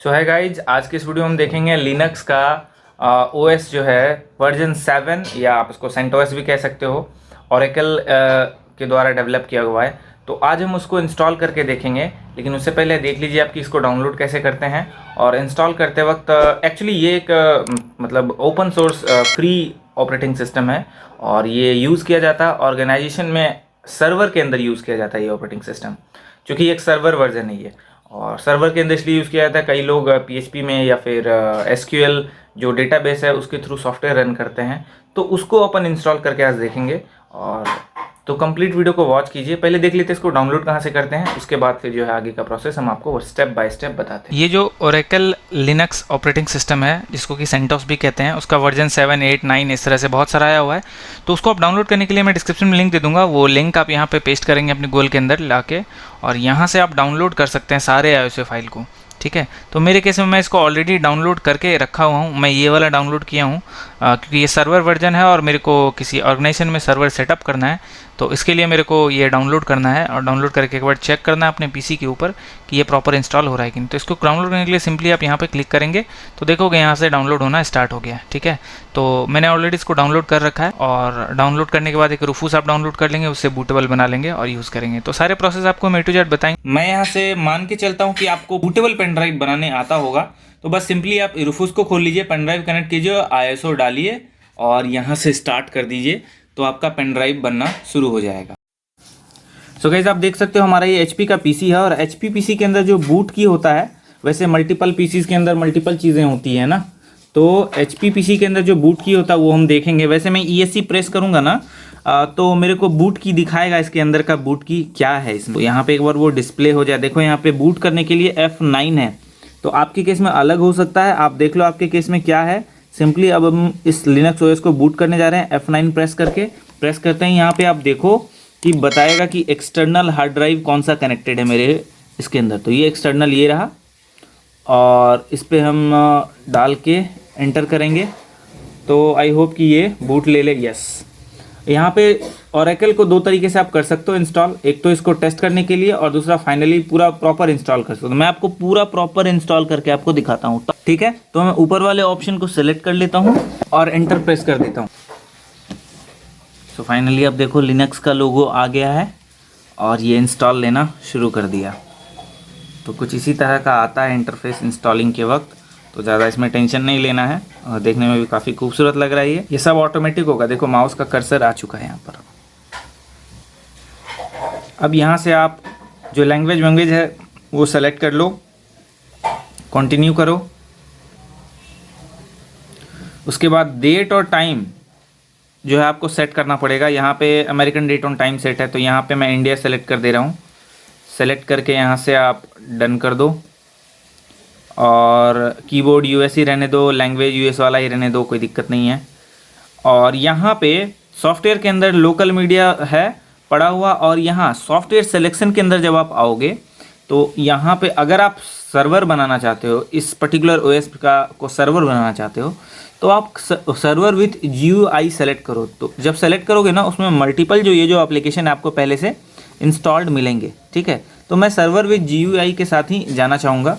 सो है गाइज, आज के इस वीडियो में हम देखेंगे लिनक्स का ओएस जो है वर्जन 7 या आप इसको सेंटोस भी कह सकते हो। ओरेकल के द्वारा डेवलप किया हुआ है। तो आज हम उसको इंस्टॉल करके देखेंगे, लेकिन उससे पहले देख लीजिए आप कि इसको डाउनलोड कैसे करते हैं। और इंस्टॉल करते वक्त एक्चुअली ये एक मतलब open source free operating system है और ये यूज़ किया जाता है ऑर्गेनाइजेशन में, सर्वर के अंदर यूज़ किया जाता है ये ऑपरेटिंग सिस्टम, क्योंकि एक सर्वर वर्जन है ये। और सर्वर के अंदर इसलिए यूज़ किया जाता है, कई लोग PHP में या फिर SQL जो डेटाबेस है उसके थ्रू सॉफ्टवेयर रन करते हैं, तो उसको अपन इंस्टॉल करके आज देखेंगे। और तो कंप्लीट वीडियो को वॉच कीजिए। पहले देख लेते हैं इसको डाउनलोड कहाँ से करते हैं, उसके बाद फिर जो है आगे का प्रोसेस हम आपको स्टेप बाय स्टेप बताते हैं। ये जो ओरेकल लिनक्स ऑपरेटिंग सिस्टम है, जिसको कि सेंटोस भी कहते हैं, उसका वर्जन 7, 8, 9 इस तरह से बहुत सारा आया हुआ है। तो उसको आप डाउनलोड करने के लिए मैं डिस्क्रिप्शन में लिंक दे दूंगा, वो लिंक आप यहाँ पे पेस्ट करेंगे अपने गूगल के अंदर लाके, और यहाँ से आप डाउनलोड कर सकते हैं सारे iOS फाइल को। ठीक है, तो मेरे केस में मैं इसको ऑलरेडी डाउनलोड करके रखा हुआ हूँ। मैं ये वाला डाउनलोड किया हूँ क्योंकि ये सर्वर वर्जन है और मेरे को किसी ऑर्गेनाइजेशन में सर्वर सेटअप करना है, तो इसके लिए मेरे को ये डाउनलोड करना है। और डाउनलोड करके एक बार चेक करना है अपने पीसी के ऊपर कि ये प्रॉपर इंस्टॉल हो रहा है कि नहीं। तो इसको डाउनलोड करने के लिए सिंपली आप यहाँ पे क्लिक करेंगे तो देखोगे यहाँ से डाउनलोड होना स्टार्ट हो गया है। ठीक है, तो मैंने ऑलरेडी इसको डाउनलोड कर रखा है, और डाउनलोड करने के बाद एक रूफूस आप डाउनलोड कर लेंगे, उससे बूटेबल बना लेंगे और यूज़ करेंगे। तो सारे प्रोसेस आपको मैं टू जेड बताएंगे। मैं यहाँ से मान के चलता हूँ कि आपको बूटेबल पेन ड्राइव बनाने आता होगा, तो बस सिंपली आप रूफूस को खोल लीजिए, पेन ड्राइव कनेक्ट कीजिए, ISO डालिए और यहाँ से स्टार्ट कर दीजिए, तो आपका पेन ड्राइव बनना शुरू हो जाएगा। सो गाइस, आप देख सकते हो हमारा ये HP का PC है, और HP PC के अंदर जो बूट की होता है, वैसे मल्टीपल PCs के अंदर मल्टीपल चीज़ें होती है ना, तो HP PC के अंदर जो बूट की होता है वो हम देखेंगे। वैसे मैं ESC प्रेस करूँगा ना तो मेरे को बूट की दिखाएगा, इसके अंदर का बूट की क्या है इसमें। तो यहाँ पे एक बार वो डिस्प्ले हो जाए, देखो यहाँ पे बूट करने के लिए F9 है, तो आपके केस में अलग हो सकता है, आप देख लो आपके केस में क्या है। सिंपली अब हम इस लिनक्स OS को बूट करने जा रहे हैं। F9 प्रेस करते हैं, यहाँ पे आप देखो कि बताएगा कि एक्सटर्नल हार्ड ड्राइव कौन सा कनेक्टेड है मेरे इसके अंदर। तो ये एक्सटर्नल ये रहा, और इस पर हम डाल के एंटर करेंगे, तो आई होप कि ये बूट ले ले। यस, यहाँ पे ओरेकल को दो तरीके से आप कर सकते हो इंस्टॉल, एक तो इसको टेस्ट करने के लिए, और दूसरा फाइनली पूरा प्रॉपर इंस्टॉल कर सकते हो। मैं आपको पूरा प्रॉपर इंस्टॉल करके आपको दिखाता हूँ। ठीक है, तो मैं ऊपर वाले ऑप्शन को सिलेक्ट कर लेता हूँ और एंटर प्रेस कर देता हूँ। तो फाइनली अब देखो लिनक्स का लोगो आ गया है और ये इंस्टॉल लेना शुरू कर दिया। तो कुछ इसी तरह का आता है इंटरफेस इंस्टॉलिंग के वक्त, तो ज़्यादा इसमें टेंशन नहीं लेना है, और देखने में भी काफ़ी खूबसूरत लग रहा है। ये सब ऑटोमेटिक होगा। देखो माउस का कर्सर आ चुका है यहाँ पर। अब यहाँ से आप जो लैंग्वेज है वो सेलेक्ट कर लो, कंटिन्यू करो। उसके बाद डेट और टाइम जो है आपको सेट करना पड़ेगा। यहाँ पे American date on time set है, तो यहाँ पे मैं इंडिया सेलेक्ट कर दे रहा हूँ। सेलेक्ट करके यहाँ से आप डन कर दो, और कीबोर्ड US ही रहने दो, लैंग्वेज US वाला ही रहने दो, कोई दिक्कत नहीं है। और यहाँ पे सॉफ्टवेयर के अंदर लोकल मीडिया है पड़ा हुआ, और यहाँ सॉफ्टवेयर सिलेक्शन के अंदर जब आप आओगे तो यहाँ पे अगर आप सर्वर बनाना चाहते हो, इस पर्टिकुलर OS का को सर्वर बनाना चाहते हो, तो आप सर्वर विथ GUI सेलेक्ट करो। तो जब सेलेक्ट करोगे ना, उसमें मल्टीपल जो ये जो एप्लीकेशन आपको पहले से इंस्टॉल्ड मिलेंगे। ठीक है, तो मैं सर्वर विथ GUI के साथ ही जाना चाहूँगा,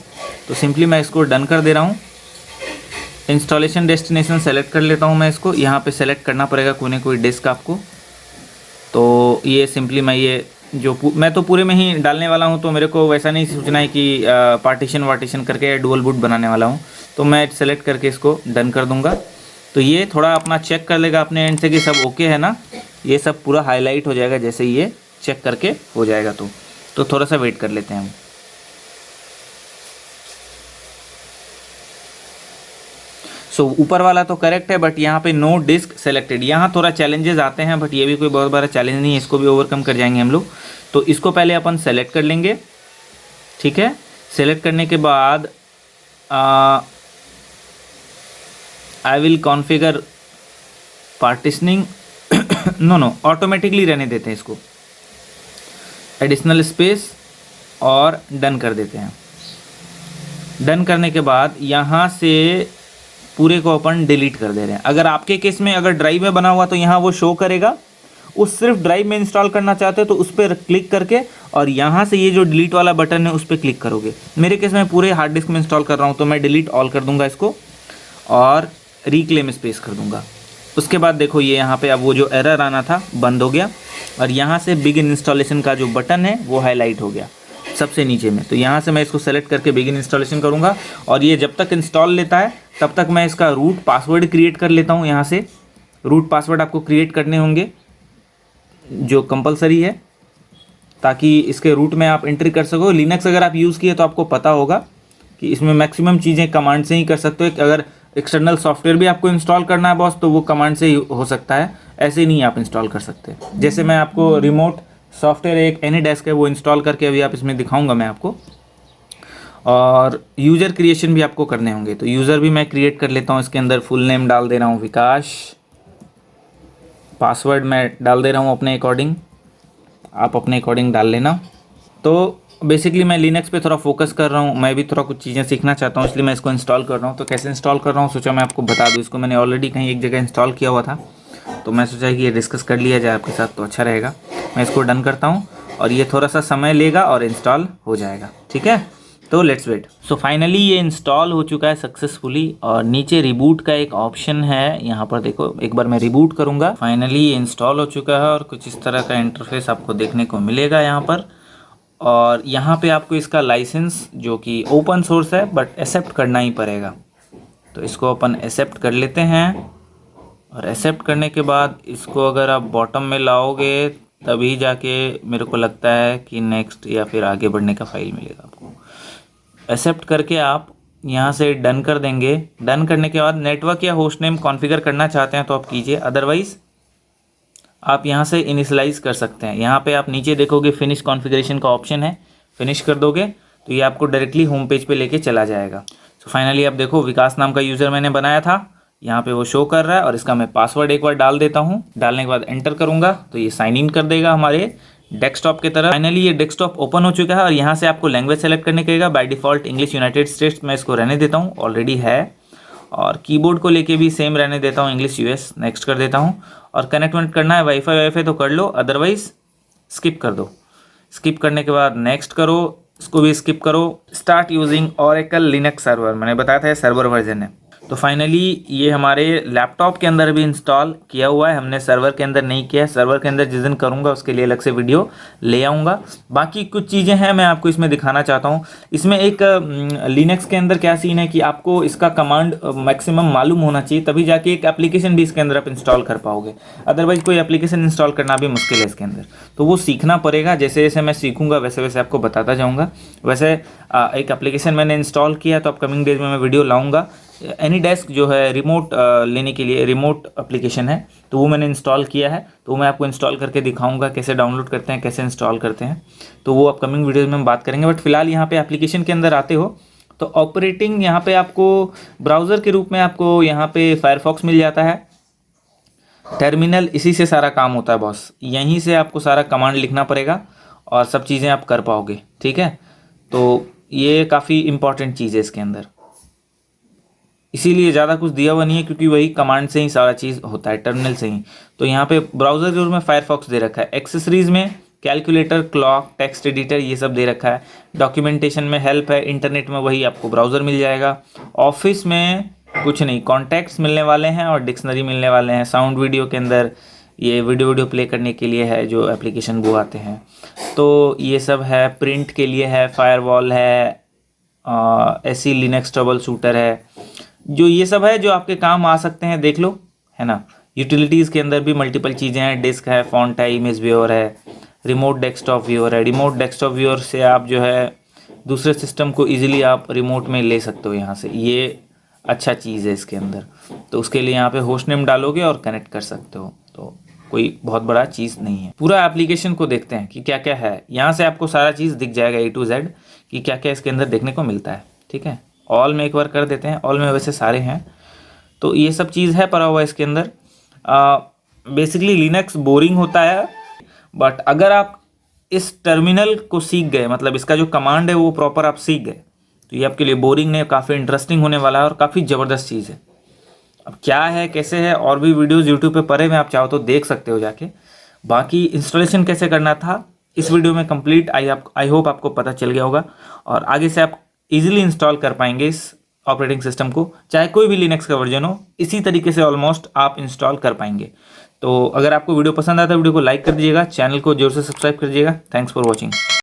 तो सिंपली मैं इसको डन कर दे रहा हूँ। इंस्टॉलेशन डेस्टिनेशन सेलेक्ट कर लेता हूँ मैं इसको। यहाँ पे सेलेक्ट करना पड़ेगा कोई ना कोई डिस्क आपको, तो ये सिंपली मैं तो पूरे में ही डालने वाला हूँ, तो मेरे को वैसा नहीं सोचना है कि पार्टीशन करके डुअल बूट बनाने वाला हूँ। तो मैं सेलेक्ट करके इसको डन कर दूंगा। तो ये थोड़ा अपना चेक कर लेगा अपने एंड से कि सब ओके है ना। ये सब पूरा हाईलाइट हो जाएगा जैसे ये चेक करके हो जाएगा। तो थोड़ा सा वेट कर लेते हैं हम। ऊपर वाला तो करेक्ट है, बट यहाँ पे नो डिस्क सेलेक्टेड, यहाँ थोड़ा चैलेंजेस आते हैं, बट ये भी कोई बहुत बड़ा चैलेंज नहीं है, इसको भी ओवरकम कर जाएंगे हम लोग। तो इसको पहले अपन सेलेक्ट कर लेंगे। ठीक है, सेलेक्ट करने के बाद I will configure partitioning know automatically रहने देते हैं इसको, एडिशनल स्पेस, और डन कर देते हैं। डन करने के बाद यहाँ से पूरे को अपन डिलीट कर दे रहे हैं। अगर आपके केस में अगर ड्राइव में बना हुआ तो यहाँ वो शो करेगा, वो सिर्फ ड्राइव में इंस्टॉल करना चाहते हो तो उस पर क्लिक करके और यहाँ से ये जो डिलीट वाला बटन है उस पर क्लिक करोगे। मेरे केस में पूरे हार्ड डिस्क में इंस्टॉल कर रहा हूँ तो मैं डिलीट ऑल कर दूंगा इसको और रिक्लेम स्पेस कर दूंगा। उसके बाद देखो ये यहाँ पे अब वो जो एरर आना था बंद हो गया और यहाँ से बिगिन इंस्टॉलेशन का जो बटन है वो हाईलाइट हो गया सबसे नीचे में। तो यहाँ से मैं इसको सेलेक्ट करके बिगिन इंस्टॉलेशन करूँगा और ये जब तक इंस्टॉल लेता है तब तक मैं इसका रूट पासवर्ड क्रिएट कर लेता हूँ। यहाँ से रूट पासवर्ड आपको क्रिएट करने होंगे जो कंपलसरी है ताकि इसके रूट में आप एंट्री कर सको। लिनक्स अगर आप यूज़ किए तो आपको पता होगा कि इसमें मैक्सिमम चीज़ें कमांड से ही कर सकते हो। अगर एक्सटर्नल सॉफ्टवेयर भी आपको इंस्टॉल करना है बॉस तो वो कमांड से ही हो सकता है, ऐसे नहीं आप इंस्टॉल कर सकते। जैसे मैं आपको रिमोट सॉफ्टवेयर एक एनीडेस्क है वो इंस्टॉल करके अभी आप इसमें दिखाऊंगा मैं आपको, और यूज़र क्रिएशन भी आपको करने होंगे। तो यूज़र भी मैं क्रिएट कर लेता हूँ। इसके अंदर फुल नेम डाल दे रहा हूँ विकास, पासवर्ड मैं डाल दे रहा हूँ अपने अकॉर्डिंग, आप अपने अकॉर्डिंग डाल लेना। तो बेसिकली मैं लिनक्स पे थोड़ा फोकस कर रहा हूँ, मैं भी थोड़ा कुछ चीज़ें सीखना चाहता हूँ इसलिए मैं इसको इंस्टॉल कर रहा हूँ। तो कैसे इंस्टॉल कर रहा हूँ सोचा मैं आपको बता दूँ। इसको मैंने ऑलरेडी कहीं एक जगह इंस्टॉल किया हुआ था तो मैं सोचा कि ये डिस्कस कर लिया जाए आपके साथ तो अच्छा रहेगा। मैं इसको डन करता हूँ और ये थोड़ा सा समय लेगा और इंस्टॉल हो जाएगा, ठीक है। तो लेट्स वेट। सो फाइनली ये इंस्टॉल हो चुका है सक्सेसफुली और नीचे रिबूट का एक ऑप्शन है, यहाँ पर देखो एक बार मैं रिबूट करूँगा। फाइनली ये इंस्टॉल हो चुका है और कुछ इस तरह का इंटरफेस आपको देखने को मिलेगा यहाँ पर। और यहाँ पे आपको इसका लाइसेंस जो कि ओपन सोर्स है बट एक्सेप्ट करना ही पड़ेगा, तो इसको अपन एक्सेप्ट कर लेते हैं। और एक्सेप्ट करने के बाद इसको अगर आप बॉटम में लाओगे तभी जाके मेरे को लगता है कि नेक्स्ट या फिर आगे बढ़ने का फाइल मिलेगा आपको। एक्सेप्ट करके आप यहाँ से डन कर देंगे। डन करने के बाद नेटवर्क या होस्ट नेम कॉन्फ़िगर करना चाहते हैं तो आप कीजिए, अदरवाइज़ आप यहाँ से इनिशलाइज कर सकते हैं। यहाँ पे आप नीचे देखोगे फिनिश कॉन्फ़िगरेशन का ऑप्शन है, फिनिश कर दोगे तो ये आपको डायरेक्टली होम पेज पे लेके चला जाएगा। तो फाइनली आप देखो विकास नाम का यूज़र मैंने बनाया था, यहाँ पे वो शो कर रहा है और इसका मैं पासवर्ड एक बार डाल देता हूँ। डालने के बाद एंटर करूँगा तो ये साइन इन कर देगा हमारे डेस्कटॉप की तरह। फाइनली ये डेस्कटॉप ओपन हो चुका है और यहाँ से आपको लैंग्वेज सेलेक्ट करने कहेगा। By default English United states मैं इसको रहने देता हूँ, ऑलरेडी है। और कीबोर्ड को लेके भी सेम रहने देता हूँ, इंग्लिश यूएस, नेक्स्ट कर देता हूँ। और कनेक्ट करना है वाईफाई तो कर लो, अदरवाइज स्किप कर दो। स्किप करने के बाद नेक्स्ट करो, इसको भी स्किप करो। Start using Oracle Linux server, मैंने बताया था सर्वर वर्जन है। तो फाइनली ये हमारे लैपटॉप के अंदर भी इंस्टॉल किया हुआ है, हमने सर्वर के अंदर नहीं किया है। सर्वर के अंदर जिस दिन करूँगा उसके लिए अलग से वीडियो ले आऊँगा। बाकी कुछ चीज़ें हैं मैं आपको इसमें दिखाना चाहता हूँ। इसमें एक लिनक्स के अंदर क्या सीन है कि आपको इसका कमांड मैक्सिमम मालूम होना चाहिए, तभी जाके एक एप्लीकेशन भी इसके अंदर आप इंस्टॉल कर पाओगे। अदरवाइज कोई एप्लीकेशन इंस्टॉल करना भी मुश्किल है इसके अंदर, तो वो सीखना पड़ेगा। जैसे जैसे मैं सीखूँगा वैसे वैसे आपको बताता जाऊँगा। वैसे एक एप्लीकेशन मैंने इंस्टॉल किया तो अपकमिंग डेज में मैं वीडियो लाऊँगा। एनीडेस्क जो है रिमोट लेने के लिए रिमोट एप्लीकेशन है, तो वो मैंने इंस्टॉल किया है, तो मैं आपको इंस्टॉल करके दिखाऊंगा कैसे डाउनलोड करते हैं, कैसे इंस्टॉल करते हैं। तो वो अपकमिंग वीडियोज़ में हम बात करेंगे। बट फिलहाल यहाँ पे एप्लीकेशन के अंदर आते हो तो ऑपरेटिंग यहाँ पे आपको ब्राउज़र के रूप में आपको यहाँ पे फायरफॉक्स मिल जाता है। टर्मिनल, इसी से सारा काम होता है बॉस, यहीं से आपको सारा कमांड लिखना पड़ेगा और सब चीज़ें आप कर पाओगे, ठीक है। तो ये काफ़ी इंपॉर्टेंट चीज़ है इसके अंदर, इसीलिए ज़्यादा कुछ दिया हुआ नहीं है क्योंकि वही कमांड से ही सारा चीज़ होता है, टर्मिनल से ही। तो यहाँ पे ब्राउज़र के रूप में फायरफॉक्स दे रखा है। एक्सेसरीज में कैलकुलेटर, क्लॉक, टेक्स्ट एडिटर ये सब दे रखा है। डॉक्यूमेंटेशन में हेल्प है, इंटरनेट में वही आपको ब्राउज़र मिल जाएगा। ऑफिस में कुछ नहीं, कॉन्टैक्ट्स मिलने वाले हैं और डिक्शनरी मिलने वाले हैं। साउंड वीडियो के अंदर ये वीडियो प्ले करने के लिए है जो एप्लीकेशन वो आते हैं, तो ये सब है। प्रिंट के लिए है, फायरवॉल है, ऐसी लिनक्स ट्रबल शूटर है, जो ये सब है जो आपके काम आ सकते हैं, देख लो, है ना। यूटिलिटीज़ के अंदर भी मल्टीपल चीज़ें हैं, डिस्क है, फॉन्ट है, इमेज व्यूअर है, रिमोट डेस्कटॉप व्यूअर है। रिमोट डेस्कटॉप व्यूअर से आप जो है दूसरे सिस्टम को इजीली आप रिमोट में ले सकते हो यहाँ से, ये अच्छा चीज़ है इसके अंदर। तो उसके लिए यहाँ पे होस्ट नेम डालोगे और कनेक्ट कर सकते हो, तो कोई बहुत बड़ा चीज़ नहीं है। पूरा एप्लीकेशन को देखते हैं कि क्या क्या है। यहाँ से आपको सारा चीज़ दिख जाएगा A to Z कि क्या क्या इसके अंदर देखने को मिलता है, ठीक है। ऑल में एक बार कर देते हैं, ऑल में वैसे सारे हैं, तो ये सब चीज़ है पड़ा हुआ इसके अंदर। बेसिकली लिनक्स बोरिंग होता है, बट अगर आप इस टर्मिनल को सीख गए, मतलब इसका जो कमांड है वो प्रॉपर आप सीख गए, तो ये आपके लिए बोरिंग नहीं, काफ़ी इंटरेस्टिंग होने वाला है और काफ़ी ज़बरदस्त चीज़ है। अब क्या है, कैसे है, और भी वीडियोज़ यूट्यूब पे पड़े हुए, आप चाहो तो देख सकते हो जाके। बाकी इंस्टॉलेशन कैसे करना था इस वीडियो में कंप्लीट आई होप आपको पता चल गया होगा, और आगे से आप इजीली इंस्टॉल कर पाएंगे इस ऑपरेटिंग सिस्टम को, चाहे कोई भी लिनक्स का वर्जन हो, इसी तरीके से ऑलमोस्ट आप इंस्टॉल कर पाएंगे। तो अगर आपको वीडियो पसंद आता है वीडियो को लाइक कर दीजिएगा, चैनल को जोर से सब्सक्राइब कर दीजिएगा। Thanks for watching.